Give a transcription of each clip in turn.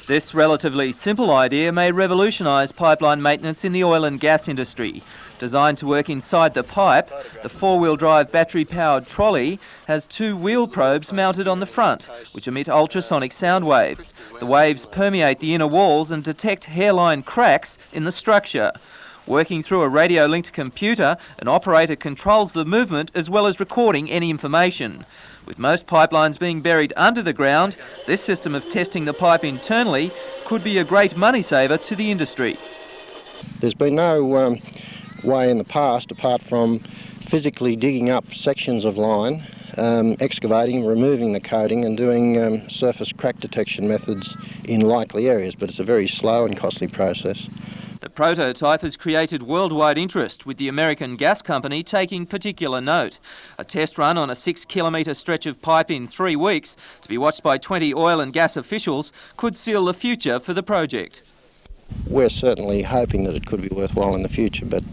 This relatively simple idea may revolutionise pipeline maintenance in the oil and gas industry. Designed to work inside the pipe, the four-wheel drive battery-powered trolley has two wheel probes mounted on the front, which emit ultrasonic sound waves. The waves permeate the inner walls and detect hairline cracks in the structure. Working through a radio-linked computer, an operator controls the movement as well as recording any information. With most pipelines being buried under the ground, this system of testing the pipe internally could be a great money saver to the industry. There's been no way in the past, apart from physically digging up sections of line, excavating, removing the coating and doing surface crack detection methods in likely areas, but it's a very slow and costly process. The prototype has created worldwide interest, with the American gas company taking particular note. A test run on a 6-kilometre stretch of pipe in 3 weeks, to be watched by 20 oil and gas officials, could seal the future for the project. We're certainly hoping that it could be worthwhile in the future, but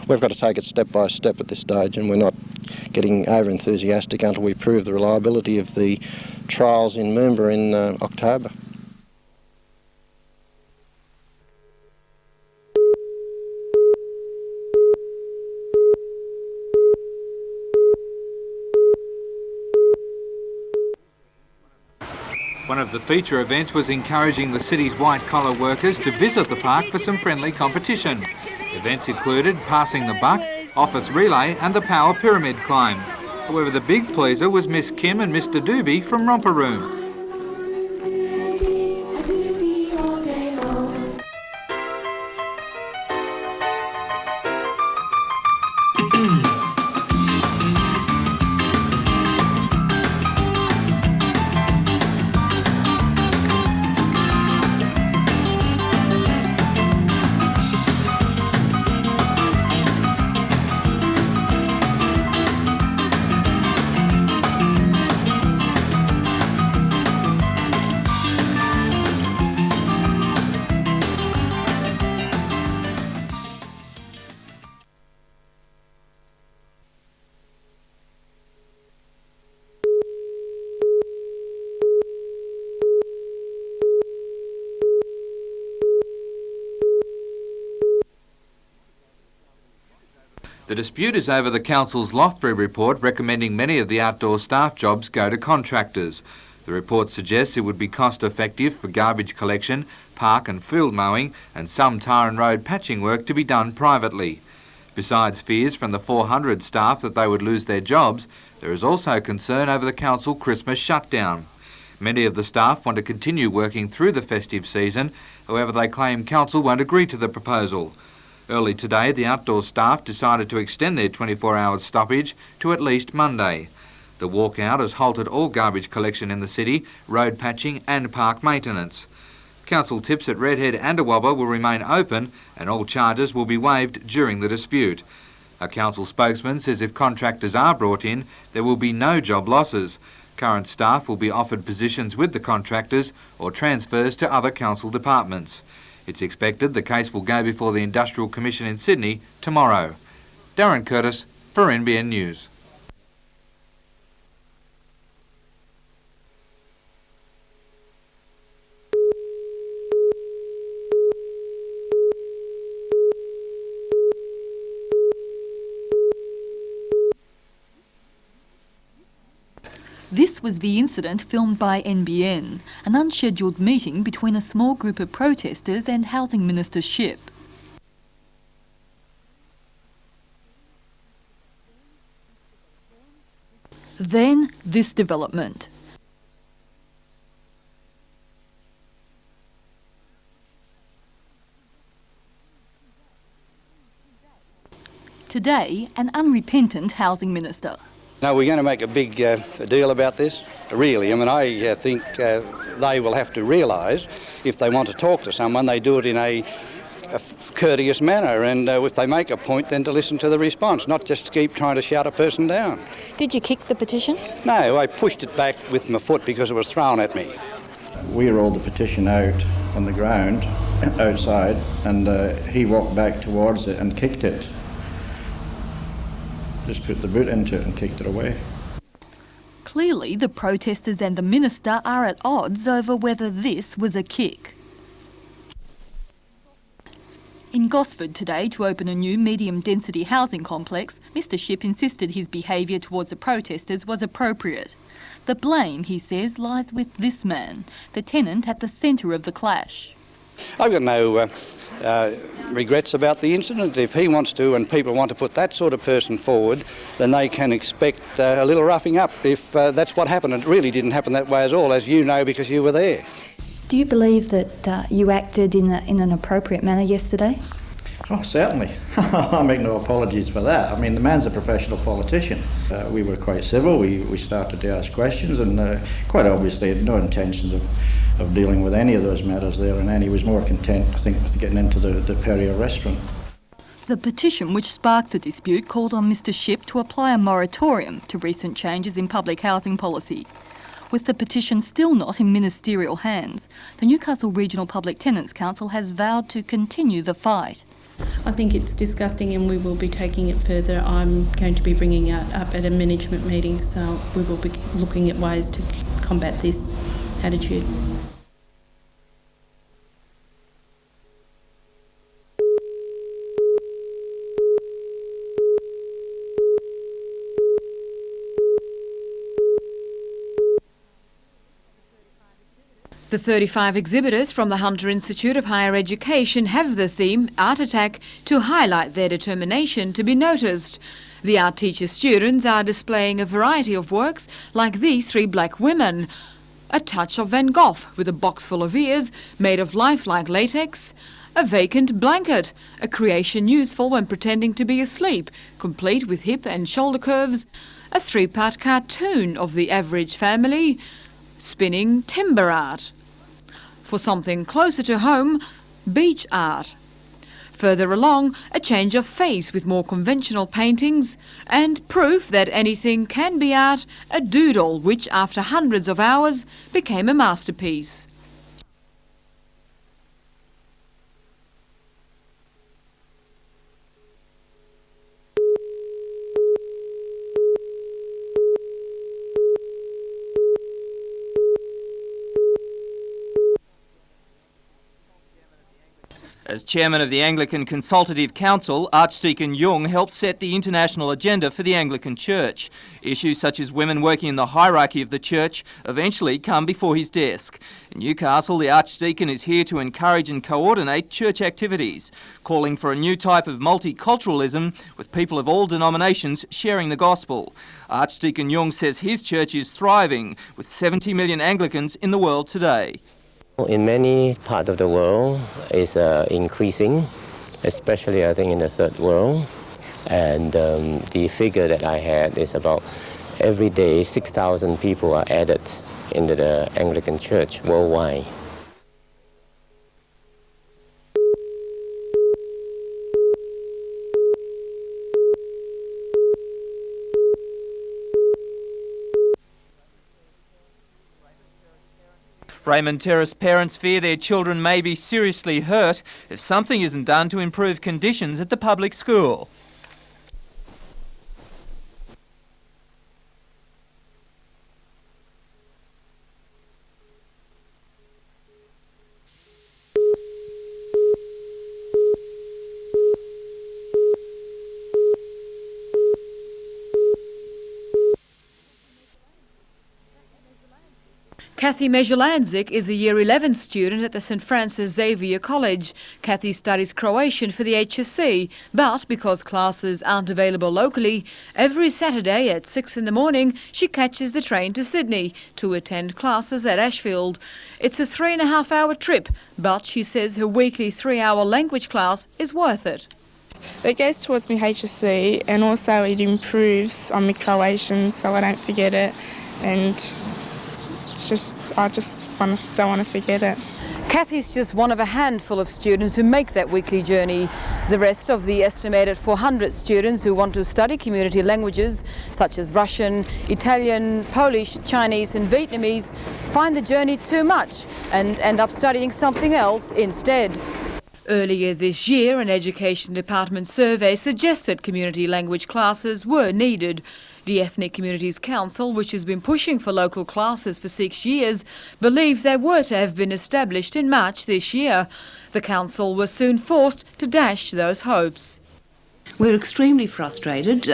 we've got to take it step by step at this stage, and we're not getting over-enthusiastic until we prove the reliability of the trials in Moomba in October. One of the feature events was encouraging the city's white-collar workers to visit the park for some friendly competition. Events included passing the buck, office relay and the power pyramid climb. However, the big pleaser was Miss Kim and Mr Doobie from Romper Room. The dispute is over the council's Lothbury report recommending many of the outdoor staff jobs go to contractors. The report suggests it would be cost effective for garbage collection, park and field mowing and some tar and road patching work to be done privately. Besides fears from the 400 staff that they would lose their jobs, there is also concern over the council Christmas shutdown. Many of the staff want to continue working through the festive season, however they claim council won't agree to the proposal. Early today, the outdoor staff decided to extend their 24-hour stoppage to at least Monday. The walkout has halted all garbage collection in the city, road patching and park maintenance. Council tips at Redhead and Awabba will remain open and all charges will be waived during the dispute. A council spokesman says if contractors are brought in, there will be no job losses. Current staff will be offered positions with the contractors or transfers to other council departments. It's expected the case will go before the Industrial Commission in Sydney tomorrow. Darren Curtis for NBN News. This was the incident filmed by NBN, an unscheduled meeting between a small group of protesters and Housing Minister Shipp. Then this development. Today, an unrepentant Housing Minister. No, we're going to make a big deal about this, really. I mean, I think they will have to realise if they want to talk to someone, they do it in a courteous manner, and if they make a point, then to listen to the response, not just keep trying to shout a person down. Did you kick the petition? No, I pushed it back with my foot because it was thrown at me. We rolled the petition out on the ground outside, and he walked back towards it and kicked it. Just put the boot into it and kicked it away. Clearly, the protesters and the minister are at odds over whether this was a kick. In Gosford today, to open a new medium-density housing complex, Mr Shipp insisted his behaviour towards the protesters was appropriate. The blame, he says, lies with this man, the tenant at the centre of the clash. I've got no regrets about the incident. If he wants to and people want to put that sort of person forward, then they can expect a little roughing up if that's what happened. It really didn't happen that way at all, as you know, because you were there. Do you believe that you acted in an appropriate manner yesterday? Oh, certainly. I make no apologies for that. I mean, the man's a professional politician. We were quite civil. We started to ask questions and quite obviously had no intentions of dealing with any of those matters there, and he was more content, I think, with getting into the Perrier restaurant. The petition which sparked the dispute called on Mr Shipp to apply a moratorium to recent changes in public housing policy. With the petition still not in ministerial hands, the Newcastle Regional Public Tenants Council has vowed to continue the fight. I think it's disgusting and we will be taking it further. I'm going to be bringing it up at a management meeting, so we will be looking at ways to combat this attitude. The 35 exhibitors from the Hunter Institute of Higher Education have the theme Art Attack to highlight their determination to be noticed. The art teacher students are displaying a variety of works like these 3 black women. A touch of Van Gogh with a box full of ears made of lifelike latex. A vacant blanket, a creation useful when pretending to be asleep, complete with hip and shoulder curves. A 3-part cartoon of the average family. Spinning timber art. For something closer to home, beach art. Further along, a change of face with more conventional paintings, and proof that anything can be art, a doodle which after hundreds of hours became a masterpiece. As chairman of the Anglican Consultative Council, Archdeacon Young helped set the international agenda for the Anglican Church. Issues such as women working in the hierarchy of the Church eventually come before his desk. In Newcastle, the Archdeacon is here to encourage and coordinate church activities, calling for a new type of multiculturalism with people of all denominations sharing the gospel. Archdeacon Young says his church is thriving, with 70 million Anglicans in the world today. In many parts of the world, it's increasing, especially I think in the third world. And the figure that I had is about every day 6,000 people are added into the Anglican Church worldwide. Raymond Terrace parents fear their children may be seriously hurt if something isn't done to improve conditions at the public school. Kathy Mežulandzik is a Year 11 student at the St Francis Xavier College. Kathy studies Croatian for the HSC, but because classes aren't available locally, every Saturday at 6 in the morning she catches the train to Sydney to attend classes at Ashfield. It's a 3.5-hour trip, but she says her weekly 3-hour language class is worth it. It goes towards my HSC and also it improves on my Croatian so I don't forget it, and I just don't want to forget it. Kathy's just one of a handful of students who make that weekly journey. The rest of the estimated 400 students who want to study community languages such as Russian, Italian, Polish, Chinese and Vietnamese find the journey too much and end up studying something else instead. Earlier this year, an Education Department survey suggested community language classes were needed. The Ethnic Communities Council, which has been pushing for local classes for 6 years, believed they were to have been established in March this year. The council was soon forced to dash those hopes. We're extremely frustrated,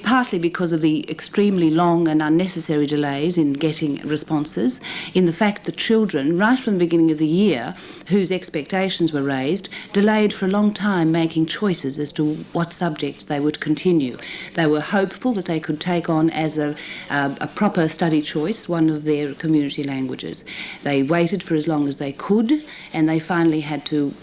partly because of the extremely long and unnecessary delays in getting responses, in the fact that children, right from the beginning of the year, whose expectations were raised, delayed for a long time making choices as to what subjects they would continue. They were hopeful that they could take on as a proper study choice one of their community languages. They waited for as long as they could, and they finally had to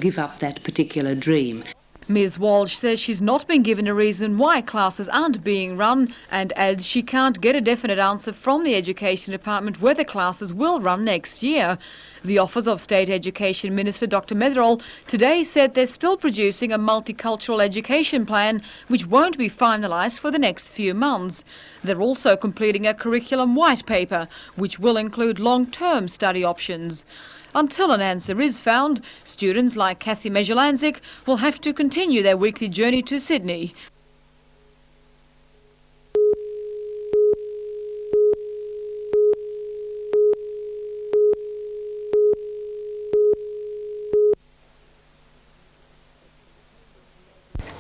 give up that particular dream. Ms Walsh says she's not been given a reason why classes aren't being run and adds she can't get a definite answer from the Education Department whether classes will run next year. The Office of State Education Minister Dr Metherell today said they're still producing a multicultural education plan which won't be finalised for the next few months. They're also completing a curriculum white paper which will include long-term study options. Until an answer is found, students like Kathy Mejolanzik will have to continue their weekly journey to Sydney.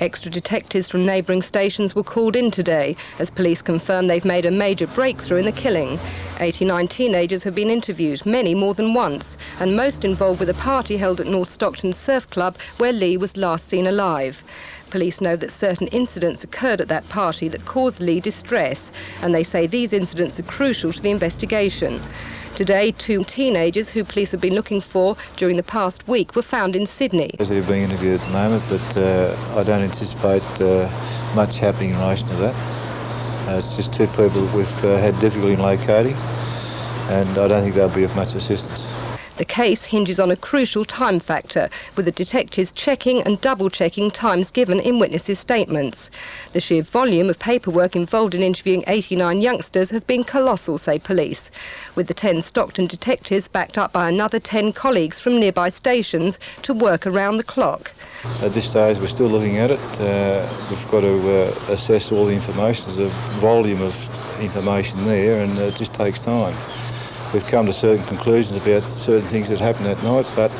Extra detectives from neighbouring stations were called in today as police confirm they've made a major breakthrough in the killing. 89 teenagers have been interviewed, many more than once, and most involved with a party held at North Stockton Surf Club where Lee was last seen alive. Police know that certain incidents occurred at that party that caused Lee distress, and they say these incidents are crucial to the investigation. Today, 2 teenagers who police have been looking for during the past week were found in Sydney. They're being interviewed at the moment, but I don't anticipate much happening in relation to that. It's just 2 people that we've had difficulty in locating, and I don't think they'll be of much assistance. The case hinges on a crucial time factor, with the detectives checking and double-checking times given in witnesses' statements. The sheer volume of paperwork involved in interviewing 89 youngsters has been colossal, say police, with the 10 Stockton detectives backed up by another 10 colleagues from nearby stations to work around the clock. At this stage we're still looking at it. We've got to assess all the information. There's a volume of information there, and it just takes time. We've come to certain conclusions about certain things that happened that night, but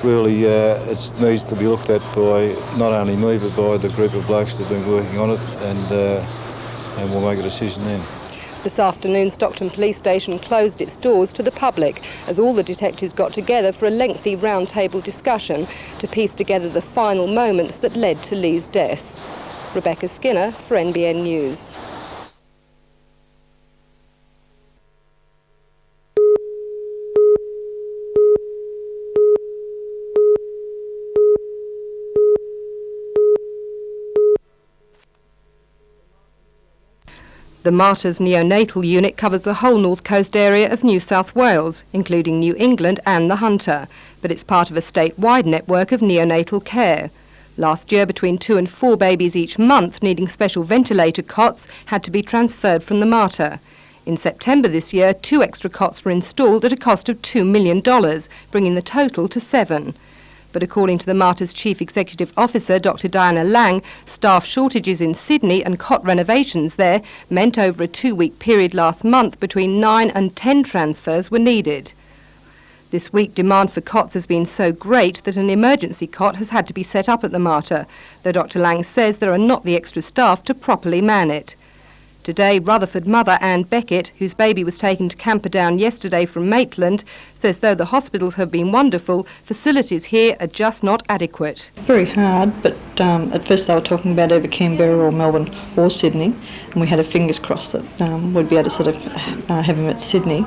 really it needs to be looked at by not only me but by the group of blokes that have been working on it, and we'll make a decision then. This afternoon, Stockton Police Station closed its doors to the public as all the detectives got together for a lengthy round-table discussion to piece together the final moments that led to Lee's death. Rebecca Skinner for NBN News. The Martyrs Neonatal Unit covers the whole North Coast area of New South Wales, including New England and the Hunter, but it's part of a statewide network of neonatal care. Last year, between 2 and 4 babies each month needing special ventilator cots had to be transferred from the Martyr. In September this year, 2 extra cots were installed at a cost of $2 million, bringing the total to 7. But according to the Martyr's Chief Executive Officer, Dr Diana Lang, staff shortages in Sydney and cot renovations there meant over a 2-week period last month between 9 and 10 transfers were needed. This week, demand for cots has been so great that an emergency cot has had to be set up at the Martyr, though Dr Lang says there are not the extra staff to properly man it. Today, Rutherford mother Anne Beckett, whose baby was taken to Camperdown yesterday from Maitland, says though the hospitals have been wonderful, facilities here are just not adequate. Very hard, but at first they were talking about either Canberra or Melbourne or Sydney, and we had our fingers crossed that we'd be able to sort of have him at Sydney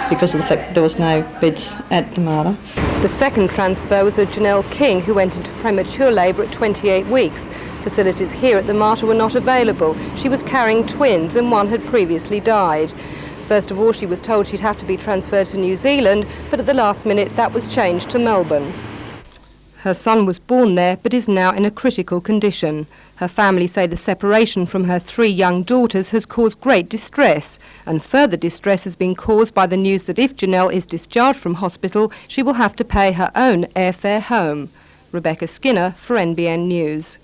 because of the fact that there was no beds at the Martyr. The second transfer was of Janelle King, who went into premature labour at 28 weeks. Facilities here at the Martyr were not available. She was carrying twins and one had previously died. First of all, she was told she'd have to be transferred to New Zealand, but at the last minute that was changed to Melbourne. Her son was born there, but is now in a critical condition. Her family say the separation from her 3 young daughters has caused great distress, and further distress has been caused by the news that if Janelle is discharged from hospital, she will have to pay her own airfare home. Rebecca Skinner for NBN News.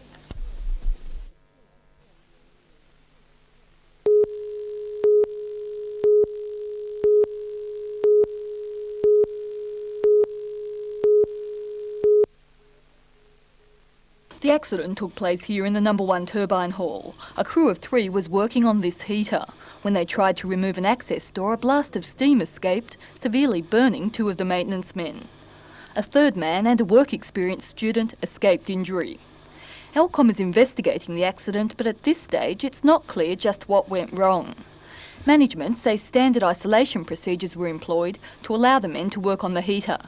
The accident took place here in the number 1 turbine hall. A crew of 3 was working on this heater. When they tried to remove an access door, a blast of steam escaped, severely burning 2 of the maintenance men. A third man and a work-experienced student escaped injury. Elcom is investigating the accident, but at this stage it's not clear just what went wrong. Management say standard isolation procedures were employed to allow the men to work on the heater,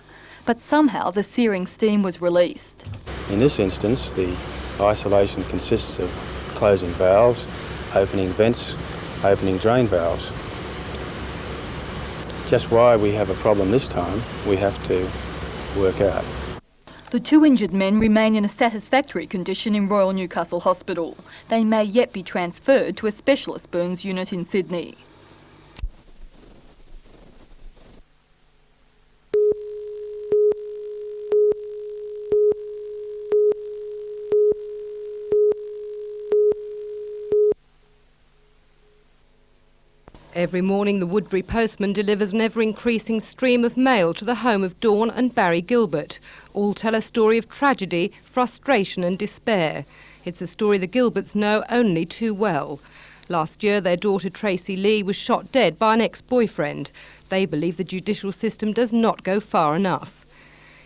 but somehow the searing steam was released. In this instance, the isolation consists of closing valves, opening vents, opening drain valves. Just why we have a problem this time, we have to work out. The 2 injured men remain in a satisfactory condition in Royal Newcastle Hospital. They may yet be transferred to a specialist burns unit in Sydney. Every morning the Woodbury postman delivers an ever-increasing stream of mail to the home of Dawn and Barry Gilbert. All tell a story of tragedy, frustration and despair. It's a story the Gilberts know only too well. Last year their daughter Tracy Lee was shot dead by an ex-boyfriend. They believe the judicial system does not go far enough.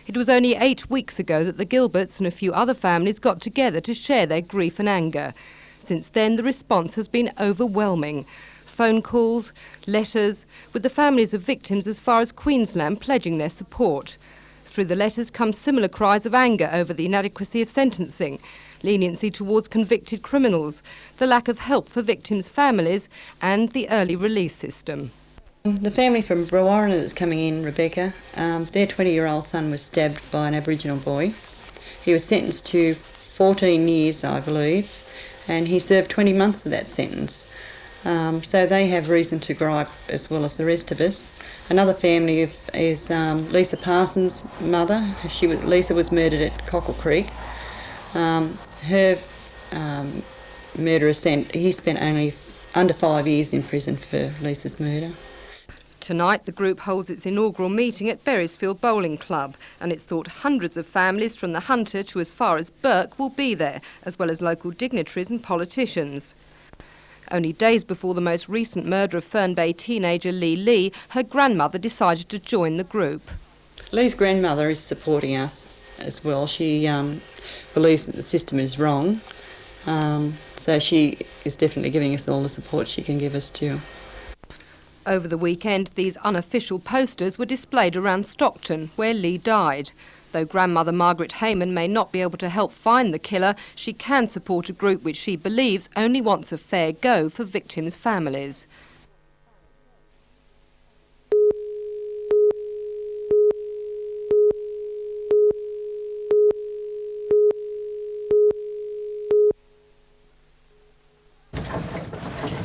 It was only 8 weeks ago that the Gilberts and a few other families got together to share their grief and anger. Since then the response has been overwhelming. Phone calls, letters, with the families of victims as far as Queensland pledging their support. Through the letters come similar cries of anger over the inadequacy of sentencing, leniency towards convicted criminals, the lack of help for victims' families and the early release system. The family from Brewarrina that's coming in, Rebecca, their 20-year-old son was stabbed by an Aboriginal boy. He was sentenced to 14 years, I believe, and he served 20 months of that sentence. So they have reason to gripe as well as the rest of us. Another family is Lisa Parsons' mother. Lisa was murdered at Cockle Creek. Her murderer he spent only under 5 years in prison for Lisa's murder. Tonight the group holds its inaugural meeting at Beresfield Bowling Club, and it's thought hundreds of families from the Hunter to as far as Burke will be there, as well as local dignitaries and politicians. Only days before the most recent murder of Fern Bay teenager Lee, her grandmother decided to join the group. Lee's grandmother is supporting us as well. She believes that the system is wrong, so she is definitely giving us all the support she can give us too. Over the weekend, these unofficial posters were displayed around Stockton, where Lee died. Though grandmother Margaret Heyman may not be able to help find the killer, she can support a group which she believes only wants a fair go for victims' families.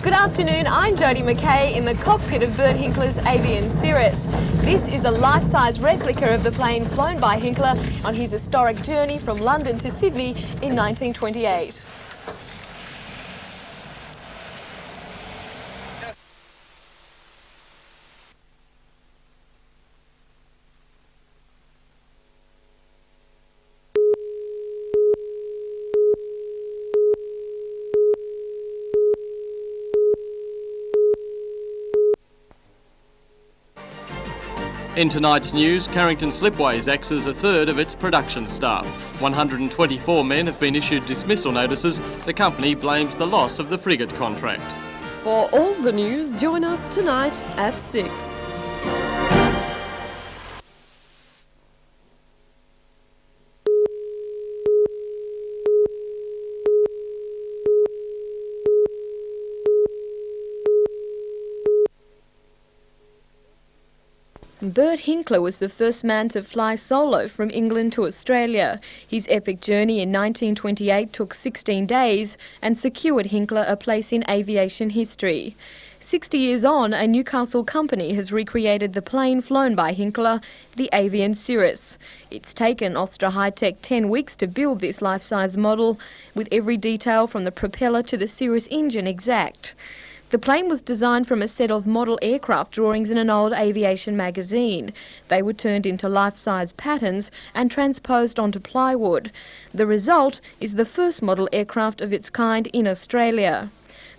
Good afternoon, I'm Jodie McKay in the cockpit of Bert Hinkler's Aviation Terrace. This is a life-size replica of the plane flown by Hinkler on his historic journey from London to Sydney in 1928. In tonight's news, Carrington Slipways axes as a third of its production staff. 124 men have been issued dismissal notices. The company blames the loss of the frigate contract. For all the news, join us tonight at 6. Bert Hinkler was the first man to fly solo from England to Australia. His epic journey in 1928 took 16 days and secured Hinkler a place in aviation history. 60 years on, a Newcastle company has recreated the plane flown by Hinkler, the Aviation Terrace. It's taken Austria High-Tech 10 weeks to build this life-size model, with every detail from the propeller to the Cirrus engine exact. The plane was designed from a set of model aircraft drawings in an old aviation magazine. They were turned into life-size patterns and transposed onto plywood. The result is the first model aircraft of its kind in Australia.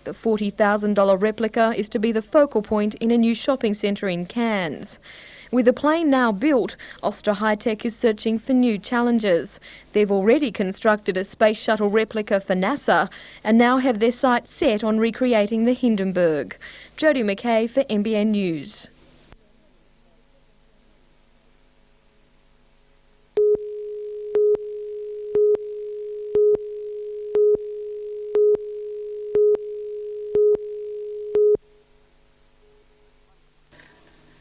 The $40,000 replica is to be the focal point in a new shopping centre in Cairns. With the plane now built, Austro High-Tech is searching for new challenges. They've already constructed a space shuttle replica for NASA and now have their sights set on recreating the Hindenburg. Jodie McKay for NBN News.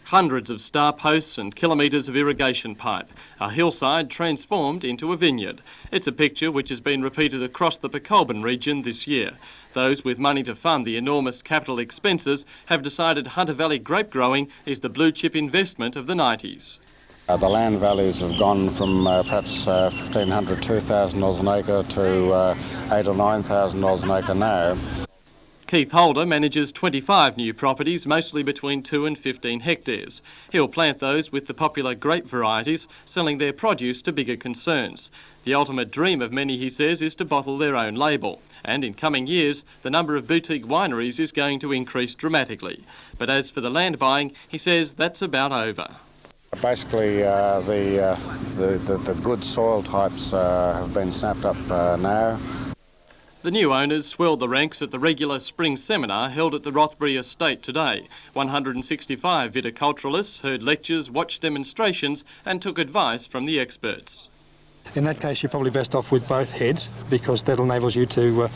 Hundreds of star posts and kilometres of irrigation pipe, a hillside transformed into a vineyard. It's a picture which has been repeated across the Pecolban region this year. Those with money to fund the enormous capital expenses have decided Hunter Valley grape growing is the blue chip investment of the 90s. The land values have gone from perhaps $1,500, $2,000 an acre to $8,000 or $9,000 an acre now. Keith Holder manages 25 new properties, mostly between 2 and 15 hectares. He'll plant those with the popular grape varieties, selling their produce to bigger concerns. The ultimate dream of many, he says, is to bottle their own label. And in coming years, the number of boutique wineries is going to increase dramatically. But as for the land buying, he says that's about over. Basically, the good soil types have been snapped up now. The new owners swelled the ranks at the regular spring seminar held at the Rothbury Estate today. 165 viticulturalists heard lectures, watched demonstrations and took advice from the experts. In that case, you're probably best off with both heads because that enables you to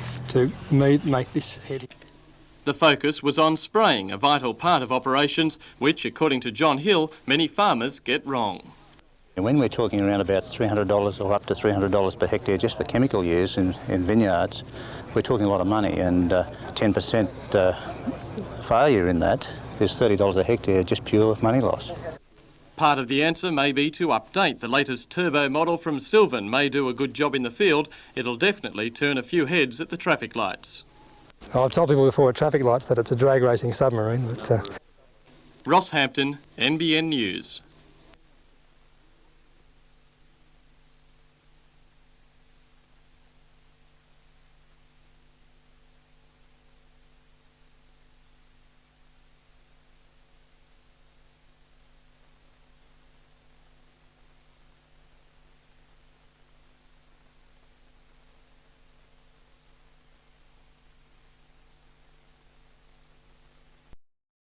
make this head. The focus was on spraying, a vital part of operations, which, according to John Hill, many farmers get wrong. And when we're talking around about $300 or up to $300 per hectare just for chemical use in vineyards, we're talking a lot of money, and 10% failure in that is $30 a hectare, just pure money loss. Part of the answer may be to update. The latest turbo model from Sylvan may do a good job in the field. It'll definitely turn a few heads at the traffic lights. I've told people before at traffic lights that it's a drag racing submarine. But Rosshampton, NBN News.